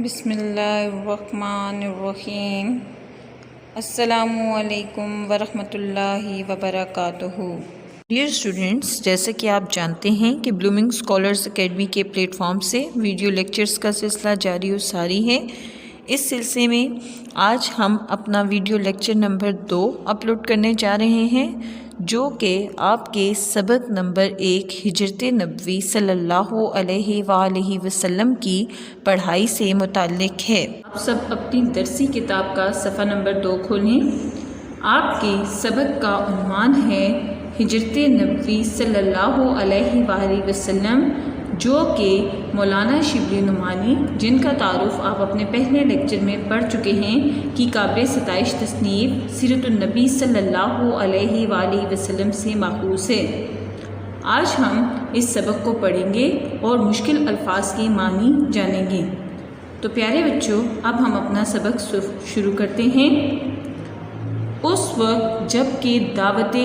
بسم اللہ الرحمن الرحیم۔ السلام علیکم ورحمۃ اللہ وبرکاتہ۔ ڈیئر اسٹوڈنٹس، جیسا کہ آپ جانتے ہیں کہ بلومنگ اسکالرز اکیڈمی کے پلیٹ فارم سے ویڈیو لیکچرز کا سلسلہ جاری و ساری ہے۔ اس سلسلے میں آج ہم اپنا ویڈیو لیکچر نمبر 2 اپلوڈ کرنے جا رہے ہیں، جو کہ آپ کے سبق نمبر 1 ہجرت نبوی صلی اللہ علیہ وآلہ وسلم کی پڑھائی سے متعلق ہے۔ آپ سب اپنی درسی کتاب کا صفحہ نمبر 2 کھولیں۔ آپ کے سبق کا عنوان ہے ہجرت نبوی صلی اللہ علیہ وآلہ وسلم، جو کہ مولانا شبلی نعمانی، جن کا تعارف آپ اپنے پہلے لیکچر میں پڑھ چکے ہیں، کی قابل ستائش تصنیف سیرت النبی صلی اللہ علیہ وآلہ وسلم سے ماخوذ ہے۔ آج ہم اس سبق کو پڑھیں گے اور مشکل الفاظ کے معنی جانیں گے۔ تو پیارے بچوں، اب ہم اپنا سبق شروع کرتے ہیں۔ اس وقت جب کہ دعوت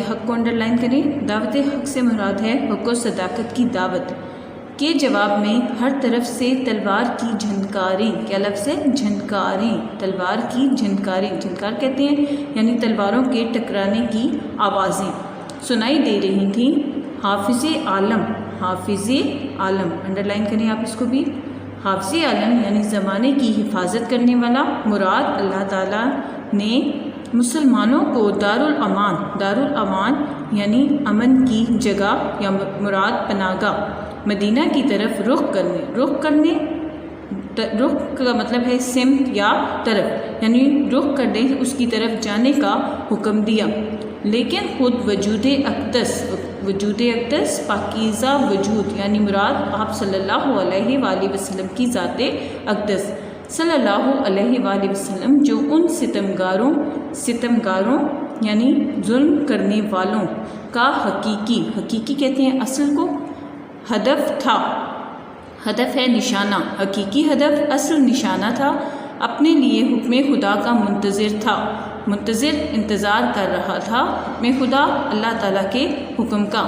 حق کو انڈرلائن کریں۔ دعوت حق سے مراد ہے حق و صداقت کی دعوت کے جواب میں ہر طرف سے تلوار کی جھنکاری، کیا لفظ ہے؟ جھنکاری، تلوار کی جھنکاری، جھنکار کہتے ہیں یعنی تلواروں کے ٹکرانے کی آوازیں سنائی دے رہی تھیں۔ حافظ عالم انڈرلائن کریں آپ اس کو بھی۔ حافظ عالم یعنی زمانے کی حفاظت کرنے والا، مراد اللہ تعالیٰ نے مسلمانوں کو دارالامان یعنی امن کی جگہ یا مراد پناہ گاہ مدینہ کی طرف رخ کا مطلب ہے سمت یا طرف، یعنی رخ کرنے اس کی طرف جانے کا حکم دیا۔ لیکن خود وجود اقدس پاکیزہ وجود یعنی مراد آپ صلی اللہ علیہ وآلہ وسلم کی ذات اقدس صلی اللہ علیہ وآلہ وسلم، جو ان ستمگاروں یعنی ظلم کرنے والوں کا حقیقی کہتے ہیں اصل کو، ہدف تھا۔ ہدف ہے نشانہ، حقیقی ہدف اصل نشانہ تھا۔ اپنے لیے حکم خدا کا انتظار کر رہا تھا، حکم خدا اللہ تعالیٰ کے حکم کا۔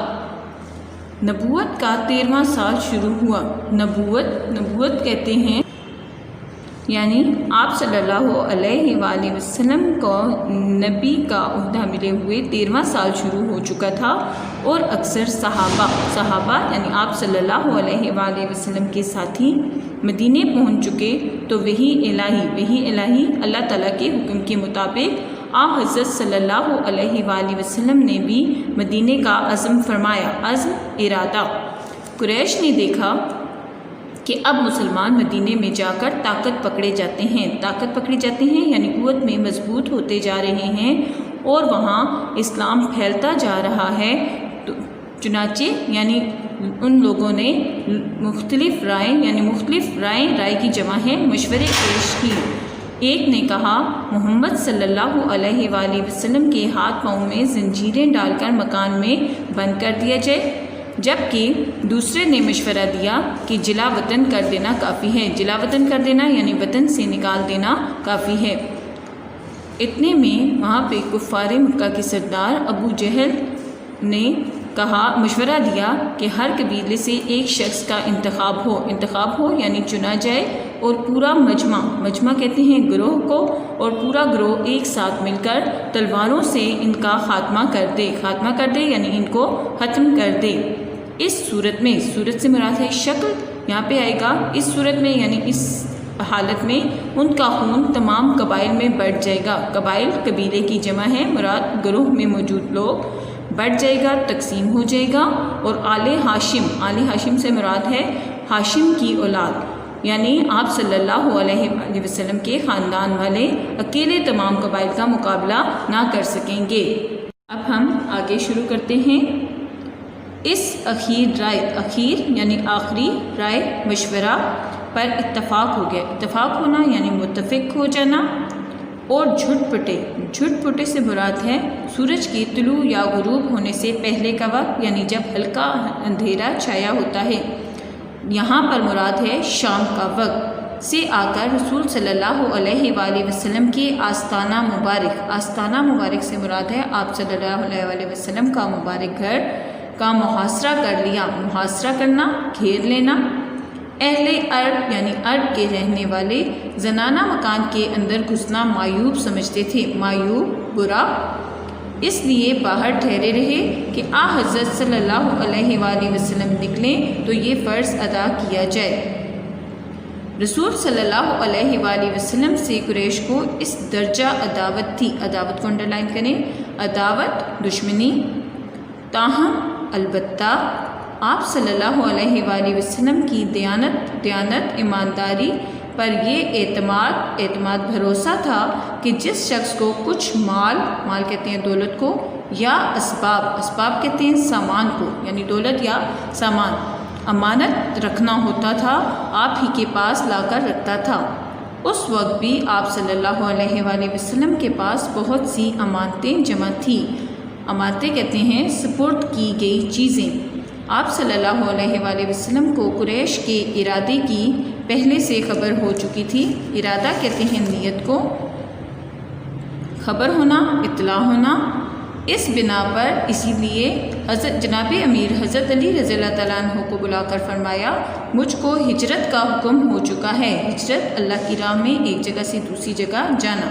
نبوت کا 13واں سال شروع ہوا۔ نبوت کہتے ہیں یعنی آپ صلی اللہ علیہ وآلہ وسلم کو نبی کا عہدہ ملے ہوئے 13واں سال شروع ہو چکا تھا، اور اکثر صحابہ یعنی آپ صلی اللہ علیہ وآلہ وسلم کے ساتھی مدینے پہنچ چکے، تو وحی الہی اللہ تعالیٰ کے حکم کے مطابق آپ حضرت صلی اللہ علیہ وآلہ وسلم نے بھی مدینے کا عزم فرمایا۔ ارادہ قریش نے دیکھا کہ اب مسلمان مدینے میں جا کر طاقت پکڑے جاتے ہیں یعنی قوت میں مضبوط ہوتے جا رہے ہیں، اور وہاں اسلام پھیلتا جا رہا ہے۔ تو چنانچہ یعنی ان لوگوں نے مختلف رائے کی جمع ہے، مشورے پیش کی۔ ایک نے کہا محمد صلی اللہ علیہ وآلہ وسلم کے ہاتھ پاؤں میں زنجیریں ڈال کر مکان میں بند کر دیا جائے، جبکہ دوسرے نے مشورہ دیا کہ جلا وطن کر دینا کافی ہے۔ جلا وطن کر دینا یعنی وطن سے نکال دینا کافی ہے۔ اتنے میں وہاں پہ کفار مکہ کے سردار ابو جہل نے مشورہ دیا کہ ہر قبیلے سے ایک شخص کا انتخاب ہو یعنی چنا جائے، اور پورا مجمع کہتے ہیں گروہ کو، اور پورا گروہ ایک ساتھ مل کر تلواروں سے ان کا خاتمہ کر دے یعنی ان کو ختم کر دے۔ اس صورت سے مراد ہے شکل، یہاں پہ آئے گا اس صورت میں یعنی اس حالت میں ان کا خون تمام قبائل میں بڑھ جائے گا۔ قبیلے کی جمع ہے، مراد گروہ میں موجود لوگ، بڑھ جائے گا، تقسیم ہو جائے گا، اور آل ہاشم سے مراد ہے ہاشم کی اولاد، یعنی آپ صلی اللہ علیہ وآلہ وسلم کے خاندان والے اکیلے تمام قبائل کا مقابلہ نہ کر سکیں گے۔ اب ہم آگے شروع کرتے ہیں۔ اس اخیر یعنی آخری رائے مشورہ پر اتفاق ہو گیا۔ اتفاق ہونا یعنی متفق ہو جانا۔ اور جھٹ پٹے سے مراد ہے سورج کے طلوع یا غروب ہونے سے پہلے کا وقت، یعنی جب ہلکا اندھیرا چھایا ہوتا ہے۔ یہاں پر مراد ہے شام کا وقت سے آ کر رسول صلی اللہ علیہ وآلہ وسلم کے آستانہ مبارک سے مراد ہے آپ صلی اللہ علیہ وآلہ وسلم کا مبارک گھر کا محاصرہ کر لیا۔ محاصرہ کرنا، گھیر لینا۔ اہل عرب یعنی عرب کے رہنے والے زنانہ مکان کے اندر گھسنا معیوب سمجھتے تھے، معیوب، برا، اس لیے باہر ٹھہرے رہے کہ حضرت صلی اللہ علیہ وآلہ وسلم نکلیں تو یہ فرض ادا کیا جائے۔ رسول صلی اللہ علیہ وآلہ وسلم سے قریش کو اس درجہ عداوت تھی، عداوت کو انڈرلائن کریں، عداوت، دشمنی، تاہم البتہ آپ صلی اللہ علیہ وآلہ وسلم کی دیانت، ایمانداری پر یہ اعتماد بھروسہ تھا کہ جس شخص کو کچھ مال کہتے ہیں دولت کو، یا اسباب کہتے ہیں سامان کو، یعنی دولت یا سامان، امانت رکھنا ہوتا تھا، آپ ہی کے پاس لا کر رکھتا تھا۔ اس وقت بھی آپ صلی اللہ علیہ وآلہ وسلم کے پاس بہت سی امانتیں جمع تھیں۔ امانتیں کہتے ہیں سپرد کی گئی چیزیں۔ آپ صلی اللہ علیہ وآلہ وسلم کو قریش کے ارادے کی پہلے سے خبر ہو چکی تھی۔ ارادہ کہتے ہیں نیت کو، خبر ہونا، اطلاع ہونا۔ اس بنا پر اسی لیے جناب امیر حضرت علی رضی اللہ تعالیٰ عنہ کو بلا کر فرمایا، مجھ کو ہجرت کا حکم ہو چکا ہے، ہجرت اللہ کی راہ میں ایک جگہ سے دوسری جگہ جانا۔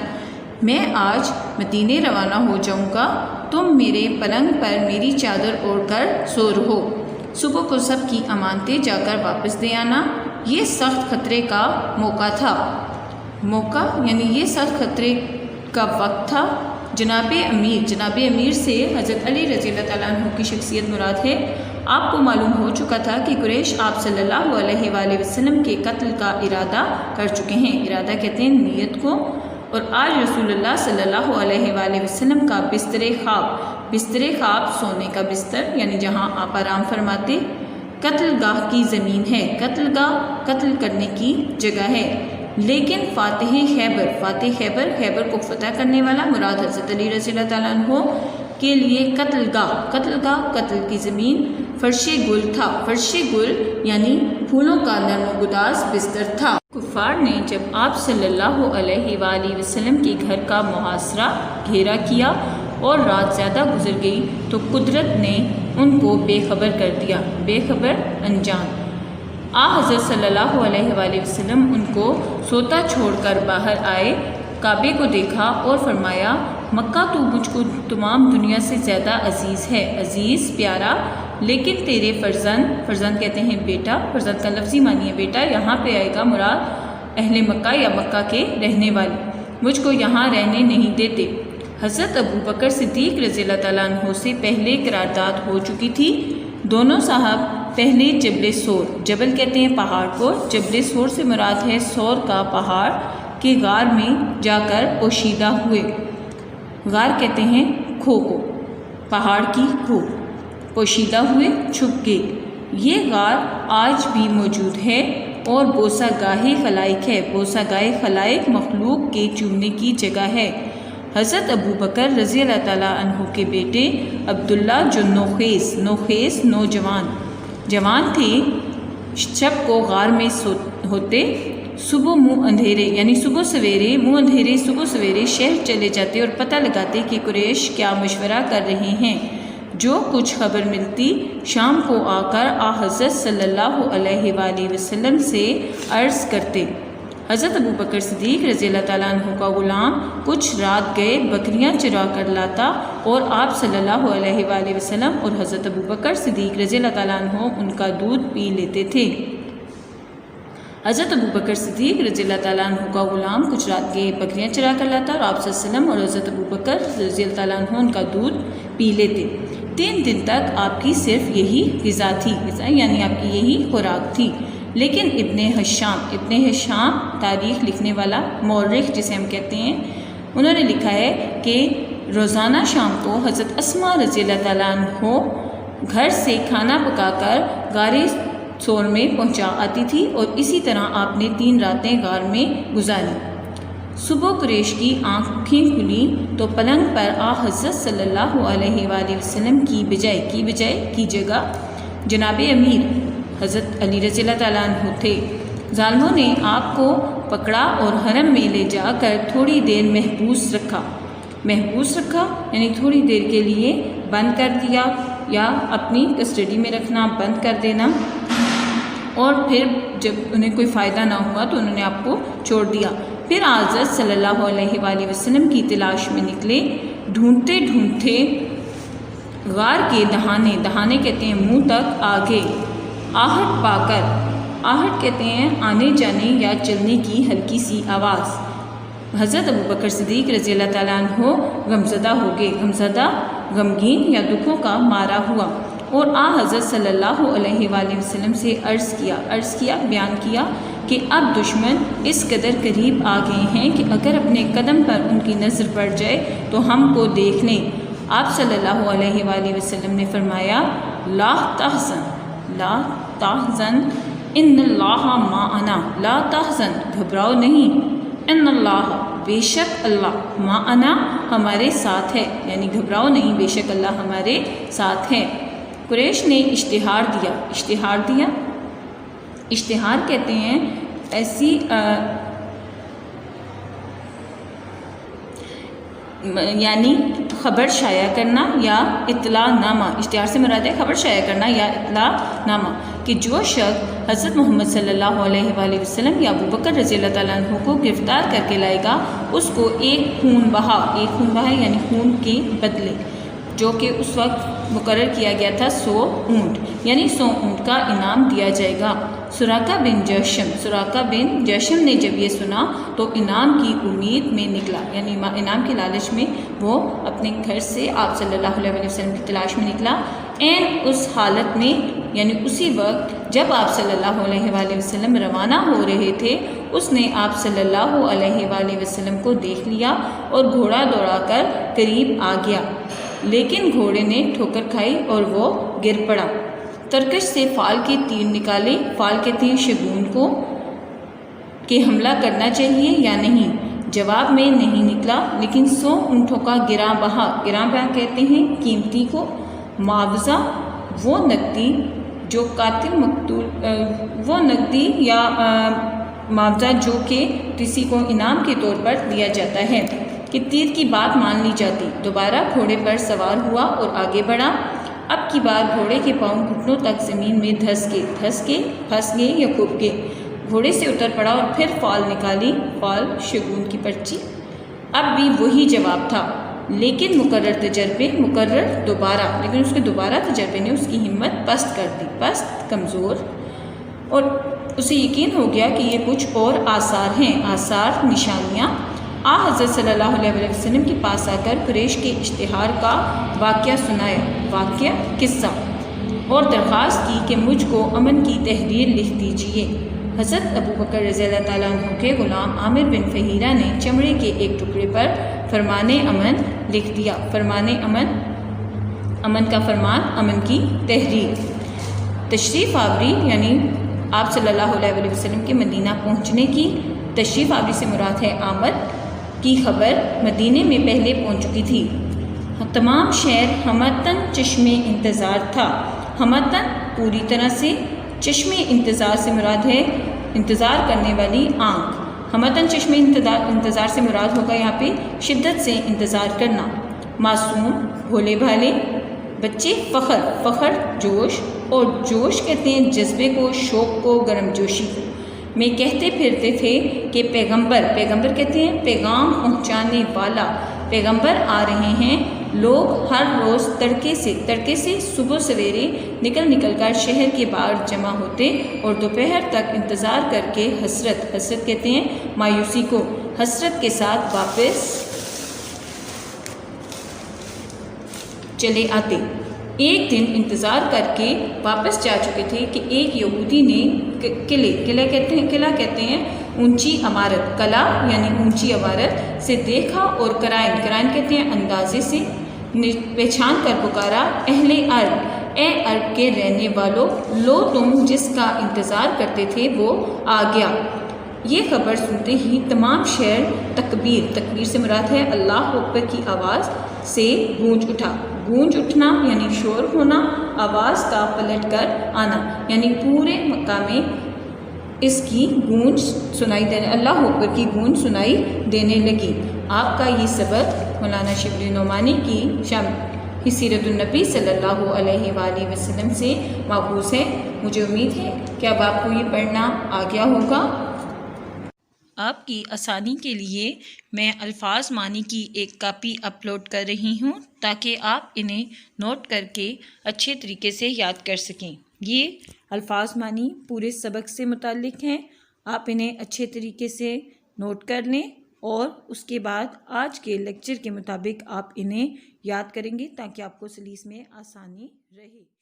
میں آج مدینے روانہ ہو جاؤں گا، تم میرے پلنگ پر میری چادر اوڑھ کر سو رہو، صبح کو سب کی امانتیں جا کر واپس دے آنا۔ یہ سخت خطرے کا موقع تھا، یعنی یہ سخت خطرے کا وقت تھا۔ جناب امیر سے حضرت علی رضی اللہ تعالیٰ عنہ کی شخصیت مراد ہے۔ آپ کو معلوم ہو چکا تھا کہ قریش آپ صلی اللہ علیہ وآلہ وسلم کے قتل کا ارادہ کر چکے ہیں۔ ارادہ کہتے ہیں نیت کو۔ اور آج رسول اللہ صلی اللہ علیہ وآلہ وسلم کا بستر خواب سونے کا بستر، یعنی جہاں آپ آرام فرماتے، قتل گاہ کی زمین ہے، قتل گاہ قتل کرنے کی جگہ ہے۔ لیکن فاتح خیبر کو فتح کرنے والا مراد حضرت علی رضی اللہ تعالیٰ عنہ کے لیے قتل گاہ قتل کی زمین فرش گل تھا۔ فرش گل یعنی پھولوں کا نرم و گداز بستر تھا۔ کفار نے جب آپ صلی اللہ علیہ وآلہ وسلم کے گھر کا محاصرہ گھیرا کیا اور رات زیادہ گزر گئی تو قدرت نے ان کو بے خبر کر دیا، بے خبر انجان۔ حضرت صلی اللہ علیہ وآلہ وسلم ان کو سوتا چھوڑ کر باہر آئے، کعبے کو دیکھا اور فرمایا، مکہ تو مجھ کو تمام دنیا سے زیادہ عزیز ہے، عزیز، پیارا، لیکن تیرے فرزند کہتے ہیں بیٹا، فرزند کا لفظی معنی ہے بیٹا، یہاں پہ آئے گا مراد اہل مکہ یا مکہ کے رہنے والے، مجھ کو یہاں رہنے نہیں دیتے۔ حضرت ابو بکر صدیق رضی اللہ تعالیٰ عنہ سے پہلے قرارداد ہو چکی تھی۔ دونوں صاحب پہلے جبل کہتے ہیں پہاڑ کو، جبل سور سے مراد ہے سور کا پہاڑ کے غار میں جا کر پوشیدہ ہوئے۔ غار کہتے ہیں کھو کو، پہاڑ کی کھو، پوشیدہ ہوئے، چھپ گئے۔ یہ غار آج بھی موجود ہے اور بوسہ گاہ خلائق ہے، بوسہ گاہ خلائق مخلوق کے چومنے کی جگہ ہے۔ حضرت ابو بکر رضی اللہ تعالیٰ عنہ کے بیٹے عبداللہ جو نوخیس جوان تھے، شب کو غار میں ہوتے، صبح سویرے شہر چلے جاتے اور پتہ لگاتے کہ قریش کیا مشورہ کر رہے ہیں۔ جو کچھ خبر ملتی شام کو آ کر حضرت صلی اللہ علیہ وآلہ وسلم سے عرض کرتے۔ حضرت ابو بکر صدیق رضی اللہ تعالیٰ عنہ کا غلام کچھ رات گئے بکریاں چرا کر لاتا اور آپ صلی اللہ علیہ وآلہ وسلم اور حضرت ابو بکر صدیق رضی اللہ تعالیٰ عنہ ان کا دودھ پی لیتے تھے۔ حضرت ابو بکر صدیق رضی اللہ تعالیٰ عنہ کا غلام کچھ رات گئے بکریاں چرا کر لاتا اور آپ صلی اللہ علیہ وسلم اور حضرت ابو بکر رضی اللہ تعالیٰ عنہ ان کا دودھ پی لیتے۔ 3 دن تک آپ کی صرف یہی غذا تھی، یعنی آپ کی یہی خوراک تھی۔ لیکن ابن حشام تاریخ لکھنے والا مورخ جسے ہم کہتے ہیں، انہوں نے لکھا ہے کہ روزانہ شام کو حضرت اسماء رضی اللہ تعالیٰ عنہ گھر سے کھانا پکا کر غار سور میں پہنچا آتی تھی اور اسی طرح آپ نے 3 راتیں غار میں گزاری۔ صبح قریش کی آنکھیں کھلیں تو پلنگ پر حضرت صلی اللہ علیہ وآلہ وسلم کی جگہ جناب امیر حضرت علی رضی اللہ تعالیٰ عنہ تھے۔ ظالموں نے آپ کو پکڑا اور حرم میں لے جا کر تھوڑی دیر محبوس رکھا یعنی تھوڑی دیر کے لیے بند کر دیا یا اپنی کسٹڈی میں رکھنا، بند کر دینا۔ اور پھر جب انہیں کوئی فائدہ نہ ہوا تو انہوں نے آپ کو چھوڑ دیا۔ پھر حضرت صلی اللہ علیہ وآلہ وسلم کی تلاش میں نکلے، ڈھونڈتے ڈھونڈتے غار کے دہانے کہتے ہیں منہ تک آگے، آہٹ پا کر، آہٹ کہتے ہیں آنے جانے یا چلنے کی ہلکی سی آواز، حضرت ابوبکر صدیق رضی اللہ تعالیٰ عنہ غمزدہ ہو گئے، غمزدہ غمگین یا دکھوں کا مارا ہوا، اور حضرت صلی اللہ علیہ وآلہ وسلم سے عرض کیا، بیان کیا کہ اب دشمن اس قدر قریب آ گئے ہیں کہ اگر اپنے قدم پر ان کی نظر پڑ جائے تو ہم کو دیکھ لیں۔ آپ صلی اللہ علیہ وآلہ وسلم نے فرمایا لا تحزن ان اللہ معنا، لا تحزن گھبراؤ نہیں، ان اللہ بے شک اللہ معنا ہمارے ساتھ ہے، یعنی گھبراؤ نہیں، بے شک اللہ ہمارے ساتھ ہے۔ قریش نے اشتہار دیا، اشتہار کہتے ہیں ایسی یعنی خبر شائع کرنا یا اطلاع نامہ، اشتہار سے مراد ہے خبر شائع کرنا یا اطلاع نامہ، کہ جو شخص حضرت محمد صلی اللہ علیہ وآلہ وسلم یا ابوبکر رضی اللہ تعالیٰ عنہ کو گرفتار کر کے لائے گا اس کو ایک خون بہا یعنی خون کے بدلے، جو کہ اس وقت مقرر کیا گیا تھا 100 اونٹ، یعنی 100 اونٹ کا انعام دیا جائے گا۔ سراقہ بن جشم نے جب یہ سنا تو انعام کی امید میں نکلا، یعنی انعام کے لالچ میں وہ اپنے گھر سے آپ صلی اللہ علیہ وسلم کی تلاش میں نکلا۔ اس حالت میں یعنی اسی وقت جب آپ صلی اللہ علیہ وآلہ وسلم روانہ ہو رہے تھے، اس نے آپ صلی اللہ علیہ وآلہ وسلم کو دیکھ لیا اور گھوڑا دوڑا کر قریب آ گیا، لیکن گھوڑے نے ٹھوکر کھائی اور وہ گر پڑا۔ ترکش سے فال کے تیر نکالے، فال کہتے ہیں شگون کو، کہ حملہ کرنا چاہیے یا نہیں، جواب میں نہیں نکلا، لیکن 100 اونٹوں کا گراں بہا کہتے ہیں قیمتی کو، معاوضہ وہ نقدی جو قاتل مقتول وہ نقدی یا معاوضہ جو کہ کسی کو انعام کے طور پر دیا جاتا ہے، کہ تیر کی بات مان لی جاتی۔ دوبارہ گھوڑے پر سوار ہوا اور آگے بڑھا۔ اب کی بار گھوڑے کے پاؤں گھٹنوں تک زمین میں دھس گئے یا کھپ گئے۔ گھوڑے سے اتر پڑا اور پھر فال نکالی، فال شگون کی پرچی۔ اب بھی وہی جواب تھا، لیکن لیکن اس کے دوبارہ تجربے نے اس کی ہمت پست کر دی، کمزور، اور اسے یقین ہو گیا کہ یہ کچھ اور آثار نشانیاں۔ حضرت صلی اللہ علیہ وسلم کے پاس آ کر قریش کے اشتہار کا قصہ اور درخواست کی کہ مجھ کو امن کی تحریر لکھ دیجیے۔ حضرت ابوبکر رضی اللہ تعالیٰ عنہ کے غلام عامر بن فہیرہ نے چمڑے کے ایک ٹکڑے پر فرمان امن لکھ دیا، امن کا فرمان، امن کی تحریر۔ تشریف آوری یعنی آپ صلی اللہ علیہ وسلم کے مدینہ پہنچنے کی، تشریف آوری سے مراد ہے آمد کی خبر مدینے میں پہلے پہنچ چکی تھی۔ تمام شہر ہمتن چشم انتظار تھا، ہمتن پوری طرح سے، چشم انتظار سے مراد ہے انتظار کرنے والی آنکھ، ہمتن چشم انتظار سے مراد ہوگا یہاں پہ شدت سے انتظار کرنا۔ معصوم بھولے بھالے بچے، فخر جوش، اور جوش کہتے ہیں جذبے کو، شوق کو، گرم جوشی کو، میں کہتے پھرتے تھے کہ پیغمبر کہتے ہیں پیغام پہنچانے والا، پیغمبر آ رہے ہیں۔ لوگ ہر روز تڑکے سے صبح سویرے نکل کر شہر کے باہر جمع ہوتے اور دوپہر تک انتظار کر کے حسرت کہتے ہیں مایوسی کو، حسرت کے ساتھ واپس چلے آتے۔ ایک دن انتظار کر کے واپس جا چکے تھے کہ ایک یہودی نے قلعہ کہتے ہیں اونچی عمارت، قلعہ یعنی اونچی عمارت سے دیکھا اور قرائن کہتے ہیں اندازے سے پہچان کر پکارا، اہل عرب، اے عرب کے رہنے والوں، لو تم جس کا انتظار کرتے تھے وہ آ گیا۔ یہ خبر سنتے ہی تمام شہر تکبیر سے مراد ہے اللہ اکبر کی آواز سے گونج اٹھنا یعنی شور ہونا، آواز کا پلٹ کر آنا، یعنی پورے مکہ میں اس کی گونج سنائی دینے، اللہ اکبر کی گونج سنائی دینے لگی۔ آپ کا یہ سبق مولانا شبلی نعمانی کی سیرت النبی صلی اللہ علیہ وآلہ وسلم سے ماخوذ ہے۔ مجھے امید ہے کہ اب آپ کو یہ پڑھنا آ گیا ہوگا۔ آپ کی آسانی کے لیے میں الفاظ معنی کی ایک کاپی اپلوڈ کر رہی ہوں تاکہ آپ انہیں نوٹ کر کے اچھے طریقے سے یاد کر سکیں۔ یہ الفاظ معنی پورے سبق سے متعلق ہیں، آپ انہیں اچھے طریقے سے نوٹ کر لیں اور اس کے بعد آج کے لیکچر کے مطابق آپ انہیں یاد کریں گے تاکہ آپ کو سلیس میں آسانی رہے۔